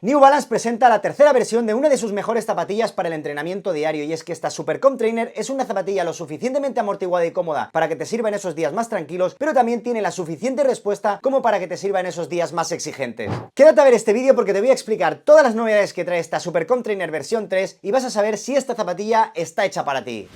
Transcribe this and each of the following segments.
New Balance presenta la tercera versión de una de sus mejores zapatillas para el entrenamiento diario, y es que esta Super Comp Trainer es una zapatilla lo suficientemente amortiguada y cómoda para que te sirva en esos días más tranquilos, pero también tiene la suficiente respuesta como para que te sirva en esos días más exigentes. Quédate a ver este vídeo porque te voy a explicar todas las novedades que trae esta Super Comp Trainer versión 3 y vas a saber si esta zapatilla está hecha para ti.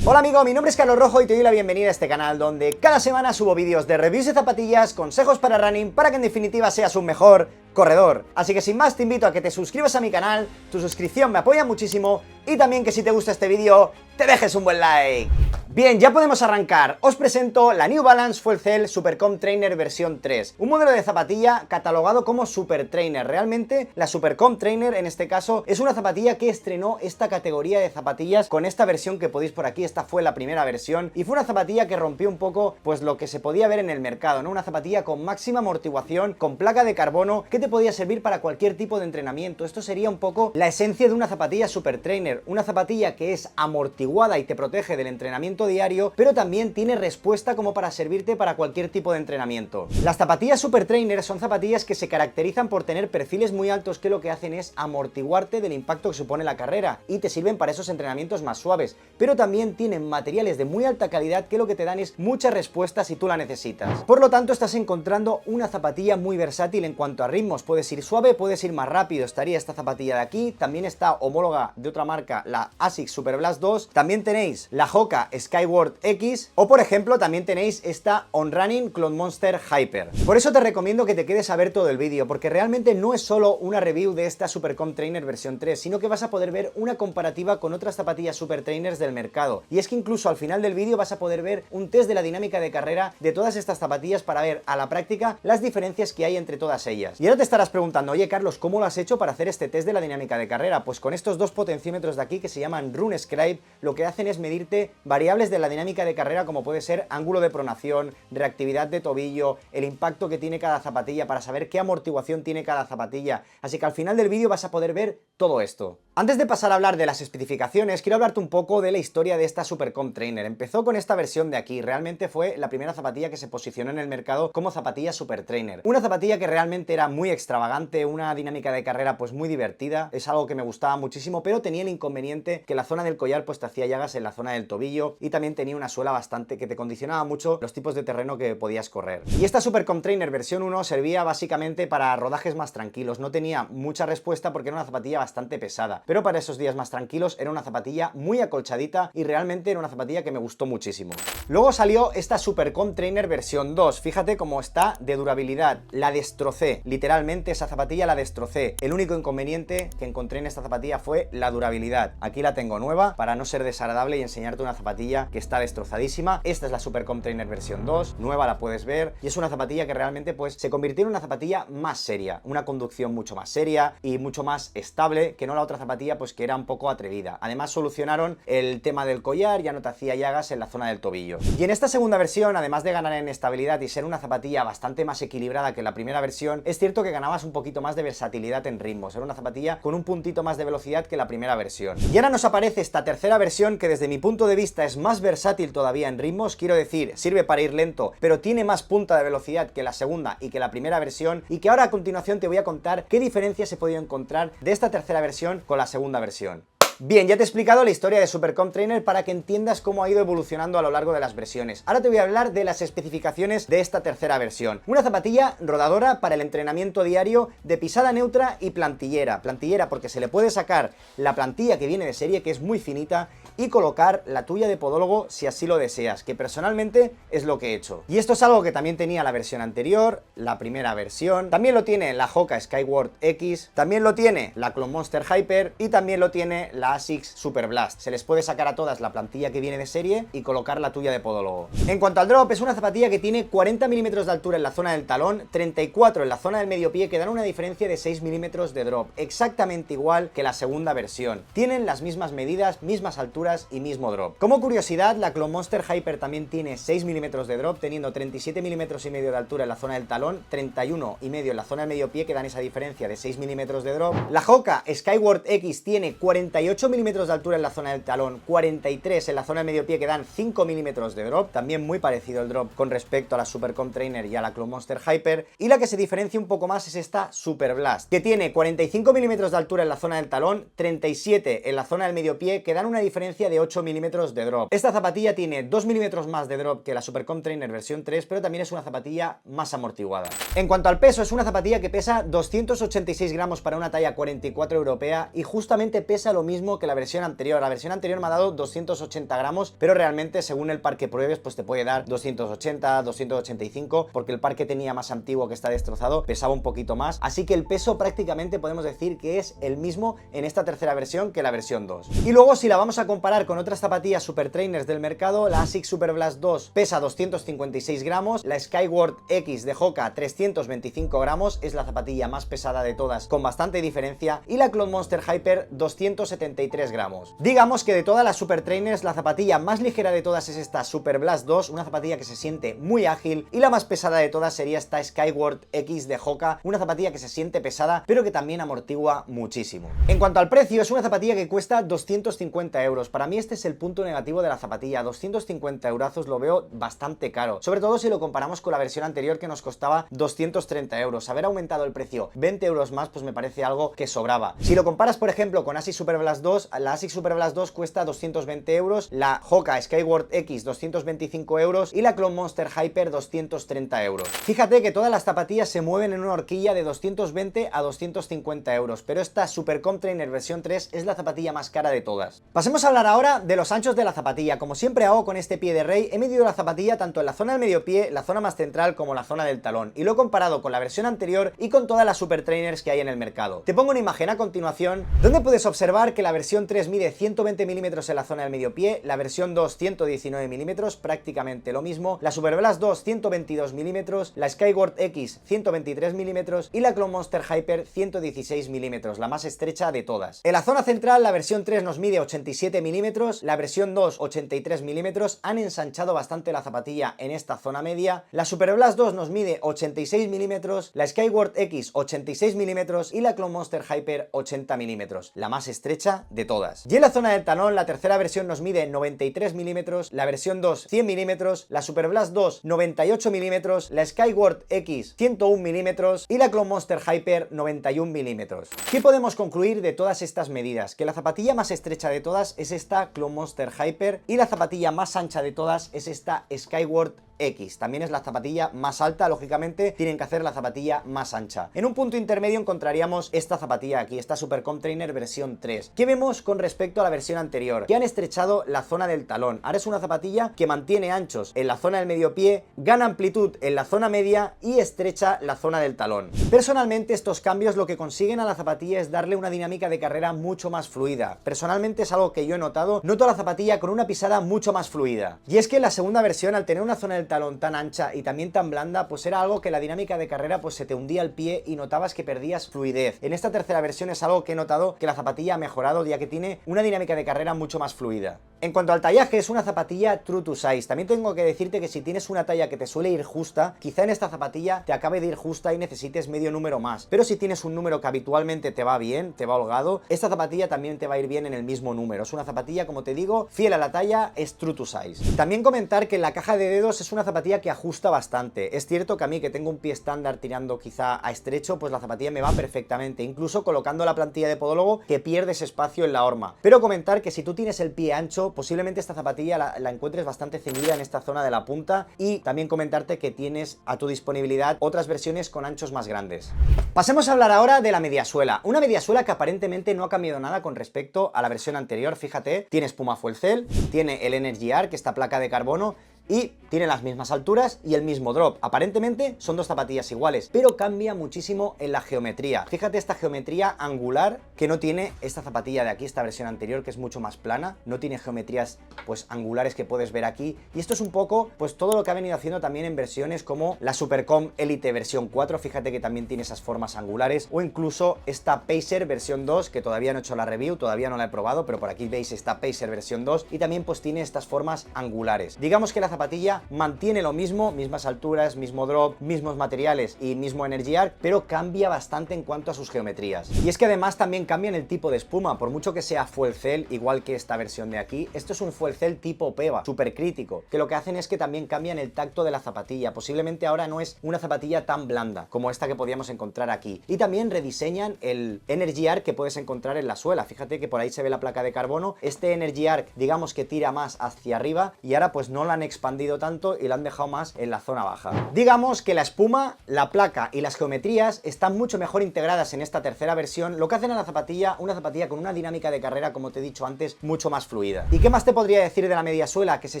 Hola amigo, mi nombre es Carlos Rojo y te doy la bienvenida a este canal donde cada semana subo vídeos de reviews de zapatillas, consejos para running, para que en definitiva seas un mejor corredor. Así que sin más te invito a que te suscribas a mi canal, tu suscripción me apoya muchísimo y también que si te gusta este vídeo te dejes un buen like. Bien, ya podemos arrancar. Os presento la New Balance Fuel Cell Super Comp Trainer versión 3, un modelo de zapatilla catalogado como Super Trainer. Realmente la Super Comp Trainer en este caso es una zapatilla que estrenó esta categoría de zapatillas con esta versión que podéis por aquí. Esta fue la primera versión y fue una zapatilla que rompió un poco pues lo que se podía ver en el mercado, ¿no? Una zapatilla con máxima amortiguación, con placa de carbono que te podía servir para cualquier tipo de entrenamiento. Esto sería un poco la esencia de una zapatilla Super Trainer, una zapatilla que es amortiguada y te protege del entrenamiento diario, pero también tiene respuesta como para servirte para cualquier tipo de entrenamiento. Las zapatillas Super Trainer son zapatillas que se caracterizan por tener perfiles muy altos que lo que hacen es amortiguarte del impacto que supone la carrera y te sirven para esos entrenamientos más suaves, pero también tienen materiales de muy alta calidad que lo que te dan es mucha respuesta si tú la necesitas. Por lo tanto, estás encontrando una zapatilla muy versátil en cuanto a ritmos. Puedes ir suave, puedes ir más rápido. Estaría esta zapatilla de aquí, también está homóloga de otra marca, la ASICS Super Blast 2, también tenéis la Hoka Skyward X, o por ejemplo también tenéis esta On Running Cloudmonster Hyper. Por eso te recomiendo que te quedes a ver todo el vídeo, porque realmente no es solo una review de esta Super Comp Trainer versión 3, sino que vas a poder ver una comparativa con otras zapatillas Super Trainers del mercado. Y es que incluso al final del vídeo vas a poder ver un test de la dinámica de carrera de todas estas zapatillas para ver a la práctica las diferencias que hay entre todas ellas. Y ahora te estarás preguntando, oye Carlos, ¿cómo lo has hecho para hacer este test de la dinámica de carrera? Pues con estos dos potenciómetros de aquí que se llaman RunScribe, lo que hacen es medirte variables de la dinámica de carrera como puede ser ángulo de pronación, reactividad de tobillo, el impacto que tiene cada zapatilla para saber qué amortiguación tiene cada zapatilla. Así que al final del vídeo vas a poder ver todo esto. Antes de pasar a hablar de las especificaciones, quiero hablarte un poco de la historia de esta Super Comp Trainer. Empezó con esta versión de aquí, realmente fue la primera zapatilla que se posicionó en el mercado como zapatilla Super Trainer. Una zapatilla que realmente era muy extravagante, una dinámica de carrera pues muy divertida, es algo que me gustaba muchísimo, pero tenía el inconveniente que la zona del collar pues te hacía llagas en la zona del tobillo y también tenía una suela bastante que te condicionaba mucho los tipos de terreno que podías correr. Y esta Super Comp Trainer versión 1 servía básicamente para rodajes más tranquilos, no tenía mucha respuesta porque era una zapatilla bastante pesada, pero para esos días más tranquilos era una zapatilla muy acolchadita y realmente era una zapatilla que me gustó muchísimo. Luego salió esta Super Comp Trainer versión 2, fíjate cómo está de durabilidad, la destrocé, literalmente esa zapatilla la destrocé. El único inconveniente que encontré en esta zapatilla fue la durabilidad. Aquí la tengo nueva para no ser desagradable y enseñarte una zapatilla que está destrozadísima. Esta es la Super Comp Trainer versión 2, nueva, la puedes ver, y es una zapatilla que realmente pues se convirtió en una zapatilla más seria, una conducción mucho más seria y mucho más estable que no la otra zapatilla pues que era un poco atrevida. Además solucionaron el tema del collar, ya no te hacía llagas en la zona del tobillo. Y en esta segunda versión, además de ganar en estabilidad y ser una zapatilla bastante más equilibrada que la primera versión, es cierto que ganabas un poquito más de versatilidad en ritmos. Era una zapatilla con un puntito más de velocidad que la primera versión. Y ahora nos aparece esta tercera versión que desde mi punto de vista es más versátil todavía en ritmos, quiero decir, sirve para ir lento, pero tiene más punta de velocidad que la segunda y que la primera versión, y que ahora a continuación te voy a contar qué diferencias he podido encontrar de esta tercera versión con la segunda versión. Bien, ya te he explicado la historia de Super Comp Trainer para que entiendas cómo ha ido evolucionando a lo largo de las versiones. Ahora te voy a hablar de las especificaciones de esta tercera versión. Una zapatilla rodadora para el entrenamiento diario de pisada neutra y plantillera. Plantillera porque se le puede sacar la plantilla que viene de serie, que es muy finita, y colocar la tuya de podólogo si así lo deseas, que personalmente es lo que he hecho. Y esto es algo que también tenía la versión anterior, la primera versión, también lo tiene la Hoka Skyward X, también lo tiene la Cloudmonster Hyper y también lo tiene la ASICS Super Blast. Se les puede sacar a todas la plantilla que viene de serie y colocar la tuya de podólogo. En cuanto al drop, es una zapatilla que tiene 40 milímetros de altura en la zona del talón, 34 en la zona del medio pie, que dan una diferencia de 6 milímetros de drop, exactamente igual que la segunda versión. Tienen las mismas medidas, mismas alturas y mismo drop. Como curiosidad, la Cloudmonster Hyper también tiene 6 milímetros de drop, teniendo 37 milímetros y medio de altura en la zona del talón, 31 y medio en la zona del medio pie, que dan esa diferencia de 6 milímetros de drop. La Hoka Skyward X tiene 48 38 milímetros de altura en la zona del talón, 43 en la zona del medio pie, que dan 5 milímetros de drop, también muy parecido el drop con respecto a la Super Comp Trainer y a la Clone Monster Hyper, y la que se diferencia un poco más es esta Super Blast, que tiene 45 milímetros de altura en la zona del talón, 37 en la zona del medio pie, que dan una diferencia de 8 milímetros de drop. Esta zapatilla tiene 2 milímetros más de drop que la Super Comp Trainer versión 3, pero también es una zapatilla más amortiguada. En cuanto al peso, es una zapatilla que pesa 286 gramos para una talla 44 europea y justamente pesa lo mismo que la versión anterior. La versión anterior me ha dado 280 gramos, pero realmente según el par que pruebes pues te puede dar 280, 285, porque el par que tenía más antiguo, que está destrozado, pesaba un poquito más, así que el peso prácticamente podemos decir que es el mismo en esta tercera versión que la versión 2. Y luego, si la vamos a comparar con otras zapatillas Super Trainers del mercado, la ASICS Super Blast 2 pesa 256 gramos, la Skyward X de Hoka 325 gramos, es la zapatilla más pesada de todas con bastante diferencia, y la Clone Monster Hyper 273 gramos. Digamos que de todas las Super Trainers, la zapatilla más ligera de todas es esta Super Blast 2, una zapatilla que se siente muy ágil, y la más pesada de todas sería esta Skyward X de Hoka, una zapatilla que se siente pesada, pero que también amortigua muchísimo. En cuanto al precio, es una zapatilla que cuesta 250 euros. Para mí este es el punto negativo de la zapatilla. 250 eurazos lo veo bastante caro, sobre todo si lo comparamos con la versión anterior, que nos costaba 230 euros. Haber aumentado el precio 20 euros más, pues me parece algo que sobraba. Si lo comparas, por ejemplo, con ASICS Super Blast 2, la ASICS Super Blast 2 cuesta 220 euros, la Hoka Skyward X 225 euros y la Clone Monster Hyper 230 euros. Fíjate que todas las zapatillas se mueven en una horquilla de 220 a 250 euros, pero esta Super Comp Trainer versión 3 es la zapatilla más cara de todas. Pasemos a hablar ahora de los anchos de la zapatilla. Como siempre hago con este pie de rey, he medido la zapatilla tanto en la zona del medio pie, la zona más central, como la zona del talón, y lo he comparado con la versión anterior y con todas las Super Trainers que hay en el mercado. Te pongo una imagen a continuación donde puedes observar que la versión 3 mide 120 milímetros en la zona del medio pie, la versión 2 119 milímetros, prácticamente lo mismo, la Super Blast 2 122 milímetros, la Skyward X 123 milímetros y la Clone Monster Hyper 116 milímetros, la más estrecha de todas. En la zona central, la versión 3 nos mide 87 milímetros, la versión 2 83 milímetros, han ensanchado bastante la zapatilla en esta zona media, la Super Blast 2 nos mide 86 milímetros, la Skyward X 86 milímetros y la Clone Monster Hyper 80 milímetros, la más estrecha de todas. Y en la zona del talón, la tercera versión nos mide 93 milímetros, la versión 2 100 milímetros, la Super Blast 2 98 milímetros, la Skyward X 101 milímetros y la Clone Monster Hyper 91 milímetros. ¿Qué podemos concluir de todas estas medidas? Que la zapatilla más estrecha de todas es esta Clone Monster Hyper y la zapatilla más ancha de todas es esta Skyward X. También es la zapatilla más alta, lógicamente tienen que hacer la zapatilla más ancha. En un punto intermedio encontraríamos esta zapatilla aquí, esta Super Comp Trainer versión 3. ¿Qué vemos con respecto a la versión anterior? Que han estrechado la zona del talón. Ahora es una zapatilla que mantiene anchos en la zona del medio pie, gana amplitud en la zona media y estrecha la zona del talón. Personalmente, estos cambios lo que consiguen a la zapatilla es darle una dinámica de carrera mucho más fluida. Personalmente es algo que yo he notado. Noto la zapatilla con una pisada mucho más fluida. Y es que en la segunda versión, al tener una zona del talón tan ancha y también tan blanda, pues era algo que la dinámica de carrera pues se te hundía el pie y notabas que perdías fluidez. En esta tercera versión es algo que he notado que la zapatilla ha mejorado, ya que tiene una dinámica de carrera mucho más fluida. En cuanto al tallaje, es una zapatilla true to size. También tengo que decirte que si tienes una talla que te suele ir justa, quizá en esta zapatilla te acabe de ir justa y necesites medio número más. Pero si tienes un número que habitualmente te va bien, te va holgado, esta zapatilla también te va a ir bien en el mismo número. Es una zapatilla, como te digo, fiel a la talla, es true to size. También comentar que en la caja de dedos es una zapatilla que ajusta bastante. Es cierto que a mí, que tengo un pie estándar tirando quizá a estrecho, pues la zapatilla me va perfectamente, incluso colocando la plantilla de podólogo, que pierdes espacio en la horma. Pero comentar que si tú tienes el pie ancho, posiblemente esta zapatilla la encuentres bastante ceñida en esta zona de la punta, y también comentarte que tienes a tu disponibilidad otras versiones con anchos más grandes. Pasemos a hablar ahora de la mediasuela. Una mediasuela que aparentemente no ha cambiado nada con respecto a la versión anterior. Fíjate, tiene espuma Fuel Cell, tiene el Energy Arc, esta placa de carbono, y tiene las mismas alturas y el mismo drop. Aparentemente son dos zapatillas iguales, pero cambia muchísimo en la geometría. Fíjate esta geometría angular que no tiene esta zapatilla de aquí, esta versión anterior, que es mucho más plana. No tiene geometrías pues angulares que puedes ver aquí, y esto es un poco pues todo lo que ha venido haciendo también en versiones como la Super Comp Elite versión 4. Fíjate que también tiene esas formas angulares, o incluso esta Pacer versión 2, que todavía no he hecho la review, todavía no la he probado, pero por aquí veis esta Pacer versión 2, y también pues tiene estas formas angulares. Digamos que la zapatilla mantiene lo mismo, mismas alturas, mismo drop, mismos materiales y mismo Energy Arc, pero cambia bastante en cuanto a sus geometrías. Y es que además también cambian el tipo de espuma, por mucho que sea Fuel Cell, igual que esta versión de aquí, esto es un Fuel Cell tipo PEVA, súper crítico, que lo que hacen es que también cambian el tacto de la zapatilla. Posiblemente ahora no es una zapatilla tan blanda como esta que podíamos encontrar aquí. Y también rediseñan el Energy Arc que puedes encontrar en la suela. Fíjate que por ahí se ve la placa de carbono. Este Energy Arc, digamos que tira más hacia arriba y ahora pues no lo han expandido tanto y lo han dejado más en la zona baja. Digamos que la espuma, la placa y las geometrías están mucho mejor integradas en esta tercera versión, lo que hacen a la zapatilla una zapatilla con una dinámica de carrera, como te he dicho antes, mucho más fluida. ¿Y qué más te podría decir de la media suela? Que se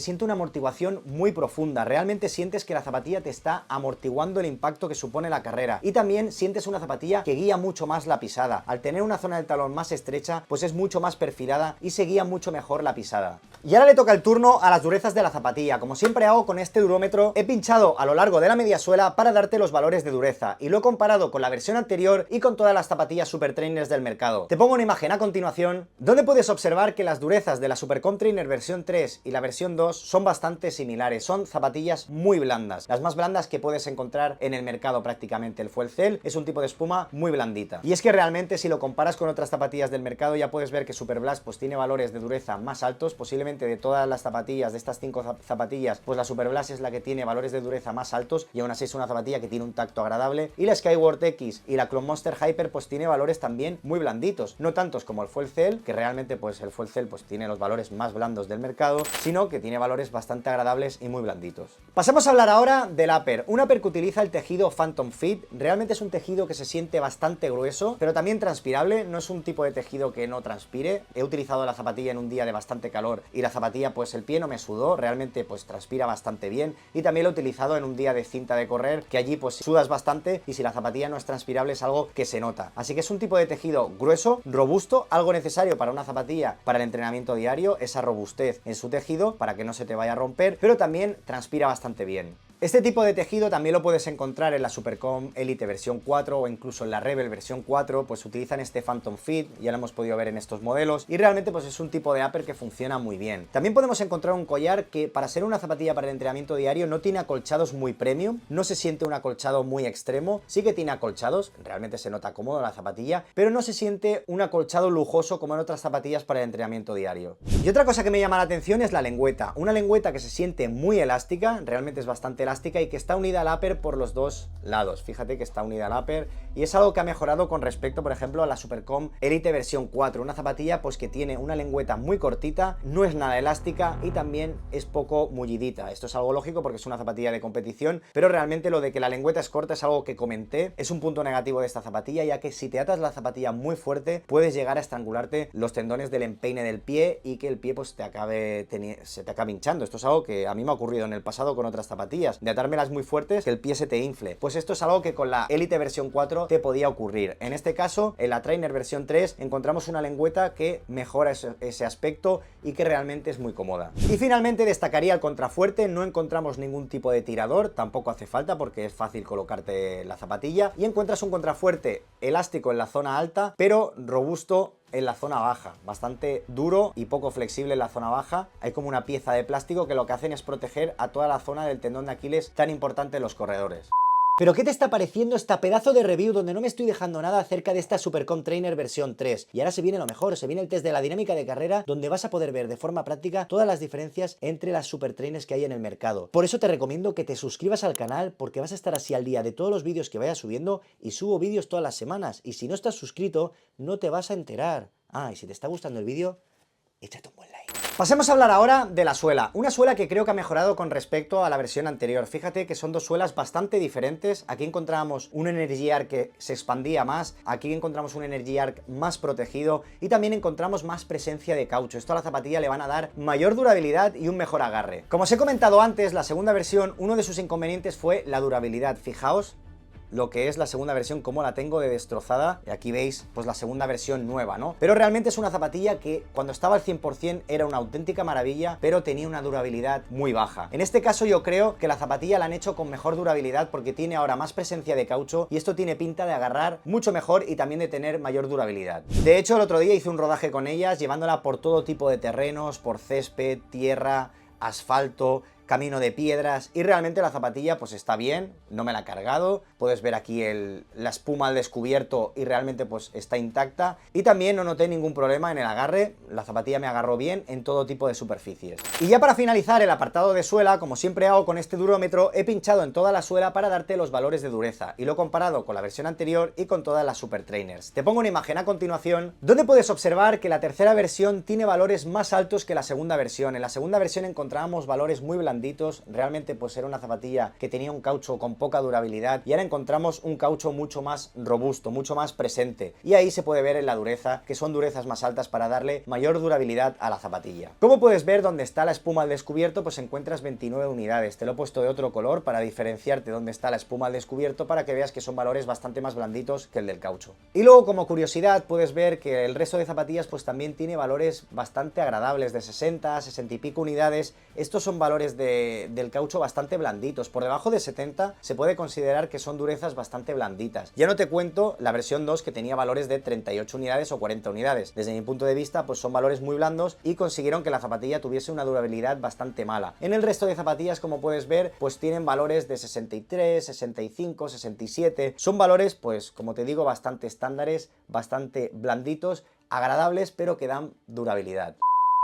siente una amortiguación muy profunda. Realmente sientes que la zapatilla te está amortiguando el impacto que supone la carrera. Y también sientes una zapatilla que guía mucho más la pisada. Al tener una zona del talón más estrecha, pues es mucho más perfilada y se guía mucho mejor la pisada. Y ahora le toca el turno a las durezas de la zapatilla. Como siempre hago con este durómetro, he pinchado a lo largo de la media suela para darte los valores de dureza y lo he comparado con la versión anterior y con todas las zapatillas Super Trainers del mercado. Te pongo una imagen a continuación donde puedes observar que las durezas de la Supercom Trainer versión 3 y la versión 2 son bastante similares. Son zapatillas muy blandas, las más blandas que puedes encontrar en el mercado prácticamente. El Fuel Cell es un tipo de espuma muy blandita. Y es que realmente si lo comparas con otras zapatillas del mercado ya puedes ver que Super Blast pues tiene valores de dureza más altos. Posiblemente de todas las zapatillas, de estas 5 zapatillas, pues la Super Blast es la que tiene valores de dureza más altos y aún así es una zapatilla que tiene un tacto agradable. Y la Skyward X y la Clone Monster Hyper pues tiene valores también muy blanditos, no tantos como el Fuel Cell, que realmente pues el Fuel Cell pues tiene los valores más blandos del mercado, sino que tiene valores bastante agradables y muy blanditos. Pasemos a hablar ahora del upper, un upper que utiliza el tejido Phantom Fit. Realmente es un tejido que se siente bastante grueso, pero también transpirable. No es un tipo de tejido que no transpire. He utilizado la zapatilla en un día de bastante calor y la zapatilla pues el pie no me sudó, realmente pues transpira bastante bien. Y también lo he utilizado en un día de cinta de correr, que allí pues sudas bastante y si la zapatilla no es transpirable es algo que se nota. Así que es un tipo de tejido grueso, robusto, algo necesario para una zapatilla para el entrenamiento diario, esa robustez en su tejido para que no se te vaya a romper, pero también transpira bastante bien. Este tipo de tejido también lo puedes encontrar en la Supercom Elite versión 4 o incluso en la Rebel versión 4, pues utilizan este Phantom Fit, ya lo hemos podido ver en estos modelos, y realmente pues es un tipo de upper que funciona muy bien. También podemos encontrar un collar que para ser una zapatilla para el entrenamiento diario no tiene acolchados muy premium, no se siente un acolchado muy extremo, sí que tiene acolchados, realmente se nota cómodo la zapatilla, pero no se siente un acolchado lujoso como en otras zapatillas para el entrenamiento diario. Y otra cosa que me llama la atención es la lengüeta, una lengüeta que se siente muy elástica, realmente es bastante elástica y que está unida al upper por los dos lados. Fíjate que está unida al upper y es algo que ha mejorado con respecto, por ejemplo, a la Supercom Elite versión 4, una zapatilla pues que tiene una lengüeta muy cortita, no es nada elástica y también es poco mullidita. Esto es algo lógico porque es una zapatilla de competición, pero realmente lo de que la lengüeta es corta es algo que comenté, es un punto negativo de esta zapatilla, ya que si te atas la zapatilla muy fuerte puedes llegar a estrangularte los tendones del empeine del pie y que el pie pues se te acabe hinchando. Esto es algo que a mí me ha ocurrido en el pasado con otras zapatillas, de atármelas muy fuertes, que el pie se te infle. Pues esto es algo que con la Elite versión 4 te podía ocurrir. En este caso, en la Trainer versión 3 encontramos una lengüeta que mejora ese aspecto y que realmente es muy cómoda. Y finalmente destacaría el contrafuerte, no encontramos ningún tipo de tirador, tampoco hace falta porque es fácil colocarte la zapatilla y encuentras un contrafuerte elástico en la zona alta, pero robusto en la zona baja, bastante duro y poco flexible en la zona baja. Hay como una pieza de plástico que lo que hacen es proteger a toda la zona del tendón de Aquiles tan importante en los corredores. ¿Pero qué te está pareciendo esta pedazo de review donde no me estoy dejando nada acerca de esta Supercom Trainer versión 3? Y ahora se viene lo mejor, se viene el test de la dinámica de carrera donde vas a poder ver de forma práctica todas las diferencias entre las Super Trainers que hay en el mercado. Por eso te recomiendo que te suscribas al canal porque vas a estar así al día de todos los vídeos que vaya subiendo y subo vídeos todas las semanas. Y si no estás suscrito, no te vas a enterar. Ah, y si te está gustando el vídeo, échate un buen like. Pasemos a hablar ahora de la suela, una suela que creo que ha mejorado con respecto a la versión anterior. Fíjate que son dos suelas bastante diferentes. Aquí encontramos un Energy Arc que se expandía más, aquí encontramos un Energy Arc más protegido y también encontramos más presencia de caucho. Esto a la zapatilla le van a dar mayor durabilidad y un mejor agarre. Como os he comentado antes, la segunda versión, uno de sus inconvenientes fue la durabilidad. Fijaos lo que es la segunda versión, como la tengo de destrozada, y aquí veis pues la segunda versión nueva, ¿no? Pero realmente es una zapatilla que cuando estaba al 100% era una auténtica maravilla, pero tenía una durabilidad muy baja. En este caso yo creo que la zapatilla la han hecho con mejor durabilidad porque tiene ahora más presencia de caucho y esto tiene pinta de agarrar mucho mejor y también de tener mayor durabilidad. De hecho, el otro día hice un rodaje con ellas llevándola por todo tipo de terrenos, por césped, tierra, asfalto, camino de piedras, y realmente la zapatilla pues está bien, no me la he cargado, puedes ver aquí la espuma al descubierto y realmente pues está intacta, y también no noté ningún problema en el agarre, la zapatilla me agarró bien en todo tipo de superficies. Y ya para finalizar el apartado de suela, como siempre hago con este durómetro, he pinchado en toda la suela para darte los valores de dureza, y lo he comparado con la versión anterior y con todas las Super Trainers. Te pongo una imagen a continuación, donde puedes observar que la tercera versión tiene valores más altos que la segunda versión. En la segunda versión encontrábamos valores muy blanditos, realmente pues era una zapatilla que tenía un caucho con poca durabilidad, y ahora encontramos un caucho mucho más robusto, mucho más presente, y ahí se puede ver en la dureza que son durezas más altas para darle mayor durabilidad a la zapatilla. Como puedes ver, donde está la espuma al descubierto pues encuentras 29 unidades, te lo he puesto de otro color para diferenciarte dónde está la espuma al descubierto, para que veas que son valores bastante más blanditos que el del caucho. Y luego, como curiosidad, puedes ver que el resto de zapatillas pues también tiene valores bastante agradables, de 60, 60 y pico unidades. Estos son valores del caucho bastante blanditos, por debajo de 70 se puede considerar que son durezas bastante blanditas. Ya no te cuento la versión 2, que tenía valores de 38 unidades o 40 unidades. Desde mi punto de vista pues son valores muy blandos y consiguieron que la zapatilla tuviese una durabilidad bastante mala. En el resto de zapatillas, como puedes ver, pues tienen valores de 63, 65, 67. Son valores, pues como te digo, bastante estándares, bastante blanditos, agradables, pero que dan durabilidad.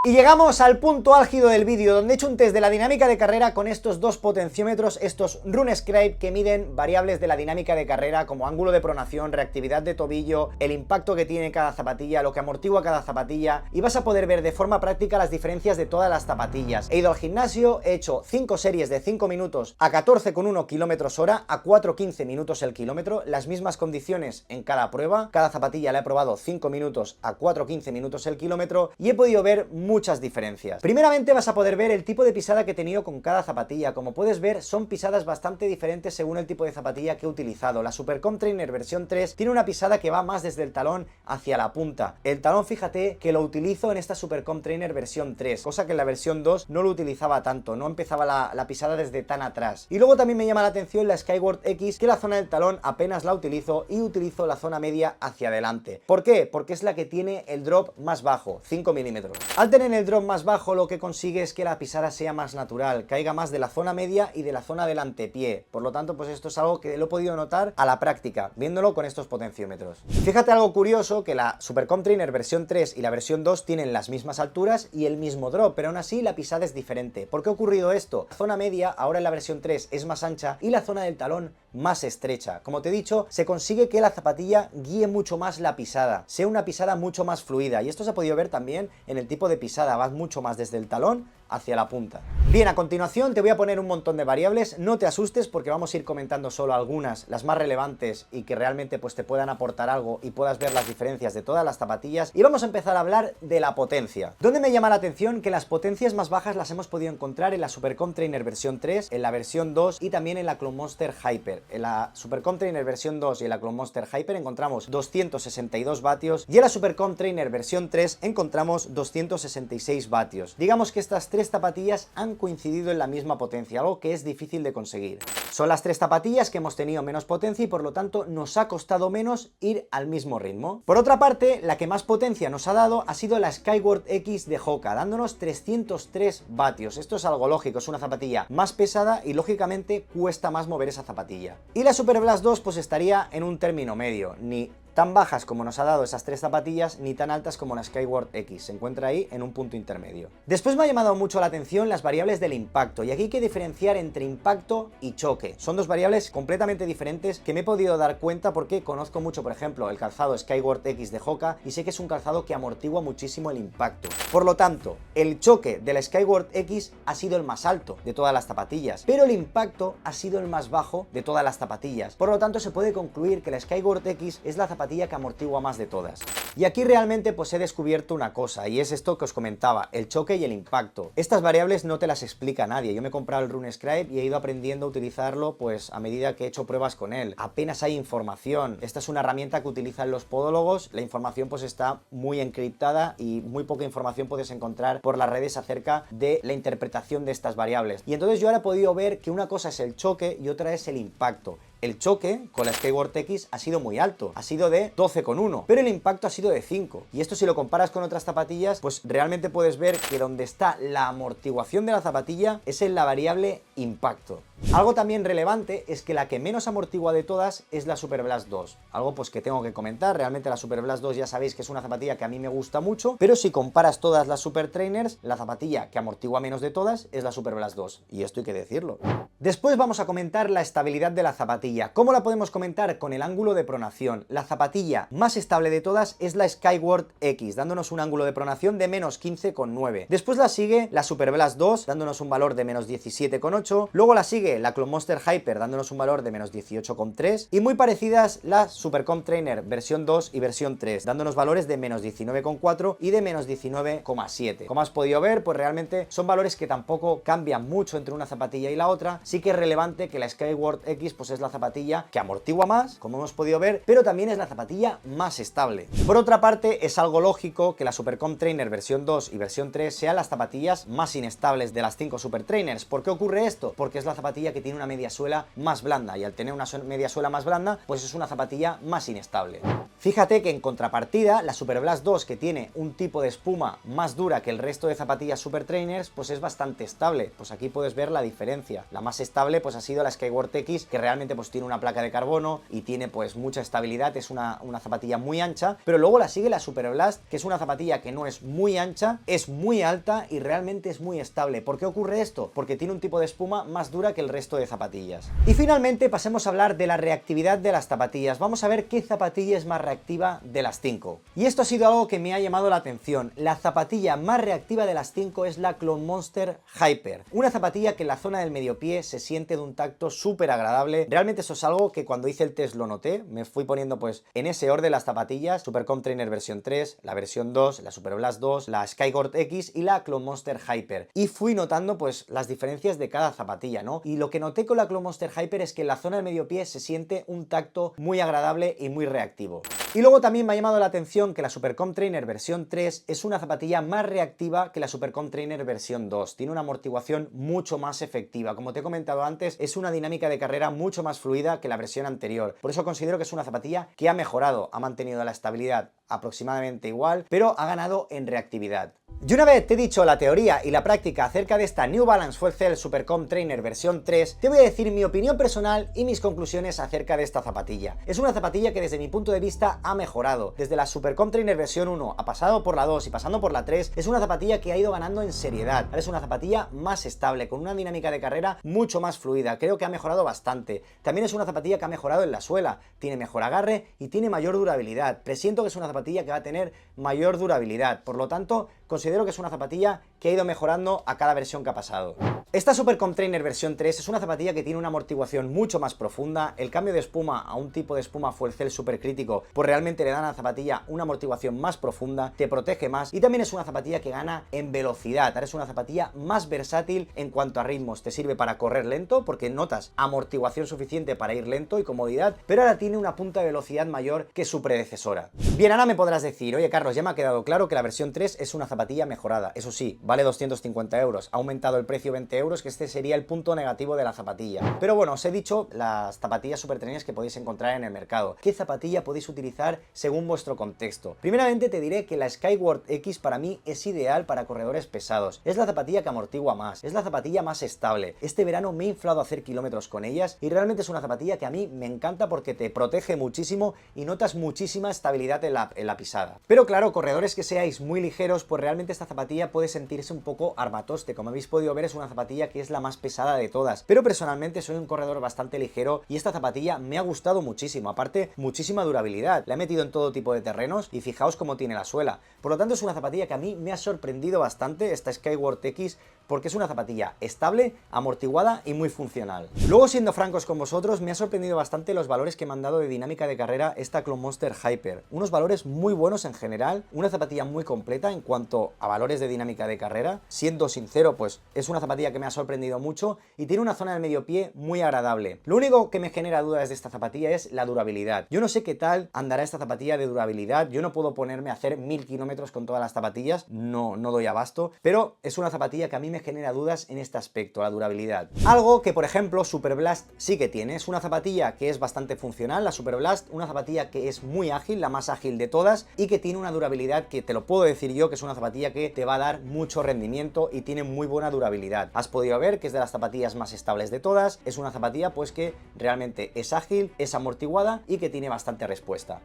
Y llegamos al punto álgido del vídeo, donde he hecho un test de la dinámica de carrera con estos dos potenciómetros, estos RuneScribe, que miden variables de la dinámica de carrera como ángulo de pronación, reactividad de tobillo, el impacto que tiene cada zapatilla, lo que amortigua cada zapatilla, y vas a poder ver de forma práctica las diferencias de todas las zapatillas. He ido al gimnasio, he hecho 5 series de 5 minutos a 14,1 km/h, a 4,15 minutos el kilómetro, las mismas condiciones en cada prueba, cada zapatilla la he probado 5 minutos a 4,15 minutos el kilómetro, y he podido ver muchas diferencias. Primeramente vas a poder ver el tipo de pisada que he tenido con cada zapatilla. Como puedes ver, son pisadas bastante diferentes según el tipo de zapatilla que he utilizado. La Super Trainer versión 3 tiene una pisada que va más desde el talón hacia la punta. El talón, fíjate que lo utilizo en esta Super Trainer versión 3, cosa que en la versión 2 no lo utilizaba tanto, no empezaba la pisada desde tan atrás. Y luego también me llama la atención la Skyward X, que la zona del talón apenas la utilizo, y utilizo la zona media hacia adelante. ¿Por qué? Porque es la que tiene el drop más bajo, 5 milímetros. Al tener el drop más bajo, lo que consigue es que la pisada sea más natural, caiga más de la zona media y de la zona del antepié. Por lo tanto, pues esto es algo que lo he podido notar a la práctica, viéndolo con estos potenciómetros. Fíjate algo curioso, que la Super Trainer versión 3 y la versión 2 tienen las mismas alturas y el mismo drop, pero aún así la pisada es diferente. ¿Por qué ha ocurrido esto? La zona media ahora en la versión 3 es más ancha y la zona del talón más estrecha. Como te he dicho, se consigue que la zapatilla guíe mucho más la pisada, sea una pisada mucho más fluida, y esto se ha podido ver también en el tipo de pisada, va mucho más desde el talón hacia la punta. Bien, a continuación te voy a poner un montón de variables, no te asustes porque vamos a ir comentando solo algunas, las más relevantes y que realmente pues te puedan aportar algo y puedas ver las diferencias de todas las zapatillas, y vamos a empezar a hablar de la potencia. Donde me llama la atención que las potencias más bajas las hemos podido encontrar en la Super Trainer versión 3, en la versión 2 y también en la Clone Monster Hyper. En la Super Trainer versión 2 y en la Clone Monster Hyper encontramos 262 vatios y en la Super Trainer versión 3 encontramos 266 vatios. Digamos que estas tres zapatillas han coincidido en la misma potencia, algo que es difícil de conseguir. Son las tres zapatillas que hemos tenido menos potencia y por lo tanto nos ha costado menos ir al mismo ritmo. Por otra parte, la que más potencia nos ha dado ha sido la Skyward X de Hoka, dándonos 303 vatios. Esto es algo lógico, es una zapatilla más pesada y lógicamente cuesta más mover esa zapatilla. Y la Super Blast 2 pues estaría en un término medio, ni tan bajas como nos ha dado esas tres zapatillas, ni tan altas como la Skyward X, se encuentra ahí en un punto intermedio. Después me ha llamado mucho la atención las variables del impacto, y aquí hay que diferenciar entre impacto y choque. Son dos variables completamente diferentes que me he podido dar cuenta porque conozco mucho, por ejemplo, el calzado Skyward X de Hoka y sé que es un calzado que amortigua muchísimo el impacto. Por lo tanto, el choque de la Skyward X ha sido el más alto de todas las zapatillas, pero el impacto ha sido el más bajo de todas las zapatillas. Por lo tanto, se puede concluir que la Skyward X es la zapatilla que amortigua más de todas. Y aquí realmente pues he descubierto una cosa, y es esto que os comentaba, el choque y el impacto. Estas variables no te las explica nadie. Yo me he comprado el RuneScribe y he ido aprendiendo a utilizarlo pues a medida que he hecho pruebas con él. Apenas hay información. Esta es una herramienta que utilizan los podólogos. La información pues está muy encriptada y muy poca información puedes encontrar por las redes acerca de la interpretación de estas variables. Y entonces yo ahora he podido ver que una cosa es el choque y otra es el impacto. El choque con la Skyward X ha sido muy alto, ha sido de 12,1, pero el impacto ha sido de 5. Y esto si lo comparas con otras zapatillas, pues realmente puedes ver que donde está la amortiguación de la zapatilla es en la variable impacto. Algo también relevante es que la que menos amortigua de todas es la Super Blast 2. Algo pues que tengo que comentar, realmente la Super Blast 2 ya sabéis que es una zapatilla que a mí me gusta mucho, pero si comparas todas las Super Trainers, la zapatilla que amortigua menos de todas es la Super Blast 2, y esto hay que decirlo. Después vamos a comentar la estabilidad de la zapatilla. ¿Cómo la podemos comentar? Con el ángulo de pronación. La zapatilla más estable de todas es la Skyward X, dándonos un ángulo de pronación de menos 15,9. Después la sigue la Super Blast 2, dándonos un valor de menos 17,8. Luego la sigue la Cloudmonster Hyper, dándonos un valor de menos 18,3. Y muy parecidas la Super Comp Trainer versión 2 y versión 3, dándonos valores de menos 19,4 y de menos 19,7. Como has podido ver, pues realmente son valores que tampoco cambian mucho entre una zapatilla y la otra. Sí que es relevante que la Skyward X pues es la zapatilla que amortigua más, como hemos podido ver, pero también es la zapatilla más estable. Por otra parte, es algo lógico que la Super Comp Trainer versión 2 y versión 3 sean las zapatillas más inestables de las 5 Super Trainers. ¿Por qué ocurre esto? Porque es la zapatilla que tiene una media suela más blanda, y al tener una media suela más blanda, pues es una zapatilla más inestable. Fíjate que en contrapartida, la Super Blast 2, que tiene un tipo de espuma más dura que el resto de zapatillas Super Trainers, pues es bastante estable. Pues aquí puedes ver la diferencia. La más estable pues ha sido la Skyward X, que realmente pues tiene una placa de carbono y tiene pues mucha estabilidad, es una zapatilla muy ancha, pero luego la sigue la Super Blast, que es una zapatilla que no es muy ancha, es muy alta y realmente es muy estable. ¿Por qué ocurre esto? Porque tiene un tipo de espuma más dura que el resto de zapatillas. Y finalmente pasemos a hablar de la reactividad de las zapatillas. Vamos a ver qué zapatilla es más reactiva de las 5. Y esto ha sido algo que me ha llamado la atención. La zapatilla más reactiva de las 5 es la Cloudmonster Hyper, una zapatilla que en la zona del medio pie se siente de un tacto súper agradable. Realmente eso es algo que cuando hice el test lo noté. Me fui poniendo pues en ese orden las zapatillas: Super Comp Trainer versión 3, la versión 2, la Super Blast 2, la Skyward X y la Cloudmonster Hyper, y fui notando pues las diferencias de cada zapatilla, ¿no? Y lo que noté con la Cloudmonster Hyper es que en la zona del medio pie se siente un tacto muy agradable y muy reactivo. Y luego también me ha llamado la atención que la Super Comp Trainer versión 3 es una zapatilla más reactiva que la Super Comp Trainer versión 2. Tiene una amortiguación mucho más efectiva. Como te he comentado antes, es una dinámica de carrera mucho más fluida que la versión anterior. Por eso considero que es una zapatilla que ha mejorado, ha mantenido la estabilidad aproximadamente igual, pero ha ganado en reactividad. Y una vez te he dicho la teoría y la práctica acerca de esta New Balance Full Cell Super Comp Trainer versión 3, te voy a decir mi opinión personal y mis conclusiones acerca de esta zapatilla. Es una zapatilla que desde mi punto de vista ha mejorado. Desde la Super Comp Trainer versión 1 ha pasado por la 2 y pasando por la 3, es una zapatilla que ha ido ganando en seriedad. Es una zapatilla más estable, con una dinámica de carrera mucho más fluida. Creo que ha mejorado bastante. También es una zapatilla que ha mejorado en la suela. Tiene mejor agarre y tiene mayor durabilidad. Presiento que es una zapatilla que va a tener mayor durabilidad. Por lo tanto, considero que es una zapatilla que ha ido mejorando a cada versión que ha pasado. Esta Super Comp Trainer versión 3 es una zapatilla que tiene una amortiguación mucho más profunda. El cambio de espuma a un tipo de espuma Full Cell super crítico pues realmente le dan a la zapatilla una amortiguación más profunda, te protege más, y también es una zapatilla que gana en velocidad. Ahora es una zapatilla más versátil en cuanto a ritmos. Te sirve para correr lento porque notas amortiguación suficiente para ir lento y comodidad, pero ahora tiene una punta de velocidad mayor que su predecesora. Bien, ahora me podrás decir: oye Carlos, ya me ha quedado claro que la versión 3 es una zapatilla mejorada. Eso sí, vale 250 euros, ha aumentado el precio 20 euros, que este sería el punto negativo de la zapatilla. Pero bueno, os he dicho las zapatillas Super Trainers que podéis encontrar en el mercado. ¿Qué zapatilla podéis utilizar según vuestro contexto? Primeramente te diré que la Skyward X para mí es ideal para corredores pesados. Es la zapatilla que amortigua más, es la zapatilla más estable. Este verano me he inflado a hacer kilómetros con ellas y realmente es una zapatilla que a mí me encanta porque te protege muchísimo y notas muchísima estabilidad en la pisada. Pero claro, corredores que seáis muy ligeros, pues realmente esta zapatilla puede sentirse un poco armatoste. Como habéis podido ver, es una zapatilla que es la más pesada de todas, pero personalmente soy un corredor bastante ligero y esta zapatilla me ha gustado muchísimo. Aparte, muchísima durabilidad, la he metido en todo tipo de terrenos y fijaos cómo tiene la suela. Por lo tanto, es una zapatilla que a mí me ha sorprendido bastante, esta Skyward X, porque es una zapatilla estable, amortiguada y muy funcional. Luego, siendo francos con vosotros, me ha sorprendido bastante los valores que me han dado de dinámica de carrera esta Cloudmonster Hyper. Unos valores muy buenos en general, una zapatilla muy completa en cuanto a valores de dinámica de carrera. Siendo sincero, pues es una zapatilla que me ha sorprendido mucho y tiene una zona del medio pie muy agradable. Lo único que me genera dudas de esta zapatilla es la durabilidad. Yo no sé qué tal andará esta zapatilla de durabilidad, yo no puedo ponerme a hacer 1000 kilómetros con todas las zapatillas, no doy abasto, pero es una zapatilla que a mí me genera dudas en este aspecto, la durabilidad. Algo que, por ejemplo, Superblast sí que tiene. Es una zapatilla que es bastante funcional, la Superblast, una zapatilla que es muy ágil, la más ágil de todas, y que tiene una durabilidad que te lo puedo decir yo, que es una zapatilla que te va a dar mucho rendimiento y tiene muy buena durabilidad. Has podido ver que es de las zapatillas más estables de todas, es una zapatilla pues que realmente es ágil, es amortiguada y que tiene bastante respuesta.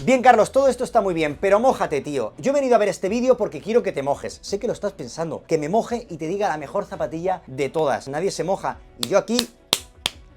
Bien, Carlos, todo esto está muy bien, pero mójate, tío. Yo he venido a ver este vídeo porque quiero que te mojes. Sé que lo estás pensando, que me moje y te diga la mejor zapatilla de todas. Nadie se moja y yo aquí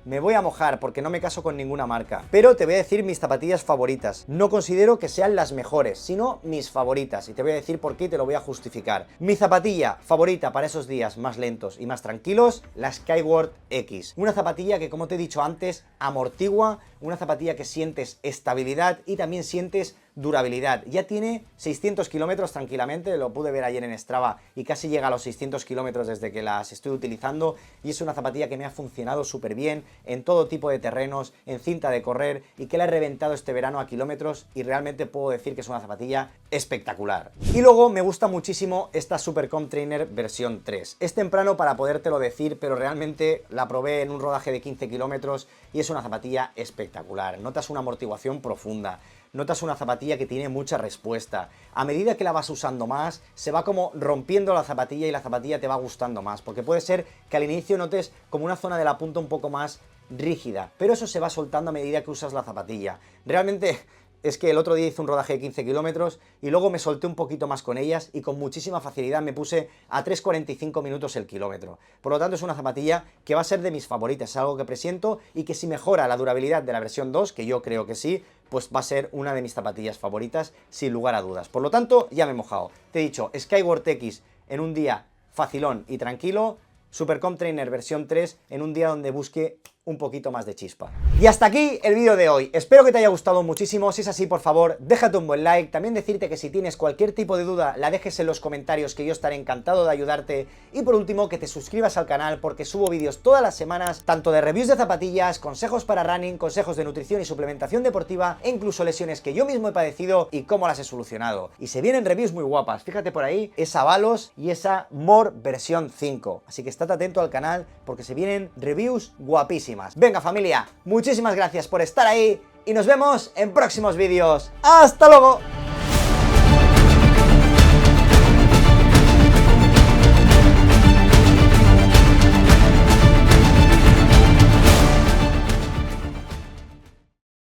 me voy a mojar porque no me caso con ninguna marca. Pero te voy a decir mis zapatillas favoritas. No considero que sean las mejores, sino mis favoritas. Y te voy a decir por qué y te lo voy a justificar. Mi zapatilla favorita para esos días más lentos y más tranquilos, la Skyward X. Una zapatilla que, como te he dicho antes, amortigua. Una zapatilla que sientes estabilidad y también sientes durabilidad. Ya tiene 600 kilómetros tranquilamente, lo pude ver ayer en Strava y casi llega a los 600 kilómetros desde que las estoy utilizando, y es una zapatilla que me ha funcionado súper bien en todo tipo de terrenos, en cinta de correr, y que la he reventado este verano a kilómetros y realmente puedo decir que es una zapatilla espectacular. Y luego me gusta muchísimo esta Supercomp Trainer versión 3. Es temprano para podértelo decir, pero realmente la probé en un rodaje de 15 kilómetros y es una zapatilla espectacular. Notas una amortiguación profunda. Notas una zapatilla que tiene mucha respuesta. A medida que la vas usando más, se va como rompiendo la zapatilla y la zapatilla te va gustando más. Porque puede ser que al inicio notes como una zona de la punta un poco más rígida, pero eso se va soltando a medida que usas la zapatilla. Realmente es que el otro día hice un rodaje de 15 kilómetros y luego me solté un poquito más con ellas y con muchísima facilidad me puse a 3,45 minutos el kilómetro. Por lo tanto, es una zapatilla que va a ser de mis favoritas, es algo que presiento, y que si mejora la durabilidad de la versión 2, que yo creo que sí, pues va a ser una de mis zapatillas favoritas sin lugar a dudas. Por lo tanto, ya me he mojado. Te he dicho, Skyward X en un día facilón y tranquilo, Supercomp Trainer versión 3 en un día donde busque un poquito más de chispa. Y hasta aquí el vídeo de hoy. Espero que te haya gustado muchísimo. Si es así, por favor, déjate un buen like. También decirte que si tienes cualquier tipo de duda, la dejes en los comentarios, que yo estaré encantado de ayudarte. Y por último, que te suscribas al canal porque subo vídeos todas las semanas, tanto de reviews de zapatillas, consejos para running, consejos de nutrición y suplementación deportiva, e incluso lesiones que yo mismo he padecido y cómo las he solucionado. Y se vienen reviews muy guapas. Fíjate por ahí, esa Valos y esa More versión 5. Así que estate atento al canal porque se vienen reviews guapísimas. Venga, familia, muchísimas gracias por estar ahí y nos vemos en próximos vídeos. ¡Hasta luego!